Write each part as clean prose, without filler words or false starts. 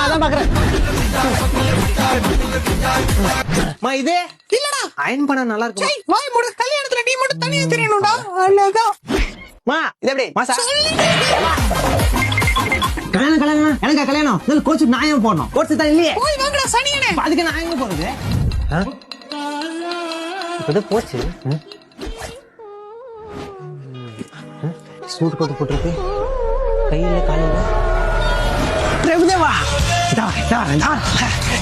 அதான் பாக்குறேன். இது இல்லடா அயன் பண்ண நல்லா இருக்கும். சை வாய் மூடு. கல்யாணத்துல நீ மட்டும் தனியா தெரியணும்டா. அழகா இது எப்படி மாசா கல்யாணம் எனக்கு கல்யாணம் கோச்சு நாயம் போடணும். கோச்சு தான் இல்லையே. போய் வாங்கடா சனியனே. அதுக்கு நான் எங்க போறது? இப்பதான் போச்சு. சூட் போட்டு போட்டுருக்கு கையில காலையில. பிரபுதேவா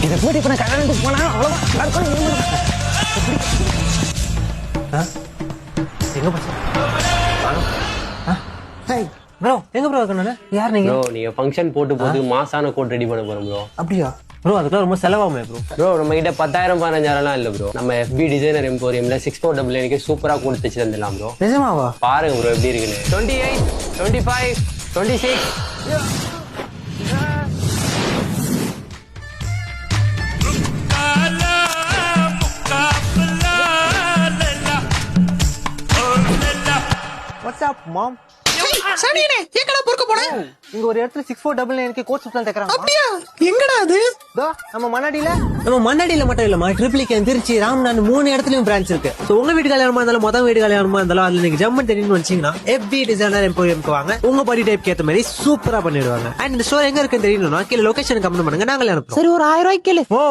இதை போட்டு இப்ப நான் கல்யாணத்துக்கு போனா அவ்வளவு எங்க போச்சு ப்ரோ? எங்க ப்ரோ இருக்கணும்? யார் நீங்க? ப்ரோ நீங்க ஃபங்க்ஷன் போட்டு போது மாசான கோட் ரெடி பண்ண போறோம் ப்ரோ. அப்படியா ப்ரோ? அதுக்கெல்லாம் ரொம்ப செலவாகுமே ப்ரோ. ப்ரோ நம்ம கிட்ட 10,000-15,000 இல்ல ப்ரோ. நம்ம FB டிசைனர் எம்போரியம்ல 6499 சூப்பரா கோட் தச்சு தந்துடலாம் ப்ரோ. நிஜமாவா? பாருங்க ப்ரோ எப்படி இருக்குன்னு. 28, 25, 26. வாட்ஸ் அப் மாம்? சனியனே எங்கடா பொறுக்க போற? இங்க ஒரு இடத்துல 6499 கோட் சுத்தம் தைக்கறாங்க. அப்படியா? எங்கடா அது? நம்ம மண்ணாடியில மட்டும் இல்லமா, ட்ரிப்ளிகேன், திருச்சி, ராம்நாத் 3 இடத்துலயும் பிரான்ச் இருக்கு. சோ உங்க வீட்டு கல்யாணமா இருந்தாலும் மொதல் வீட்டு கல்யாணமா இருந்தாலும் அதுல நீங்க ஜம்மன் தெரியும் வச்சீங்கன்னா FB டிசைனர் எம்போரியம்க்கு வாங்க. உங்க பாடி டைப் ஏத்த மாதிரி சூப்பரா பண்ணிடுவாங்க. அண்ட் இந்த ஸ்டோர் எங்க இருக்குன்னு தெரியணும்னா கீழ லொகேஷன் கமெண்ட் பண்ணுங்க, நாங்களே அனுப்புறோம். சரி ஒரு 1000 ரூபாய்க்கு கேளு. ஓ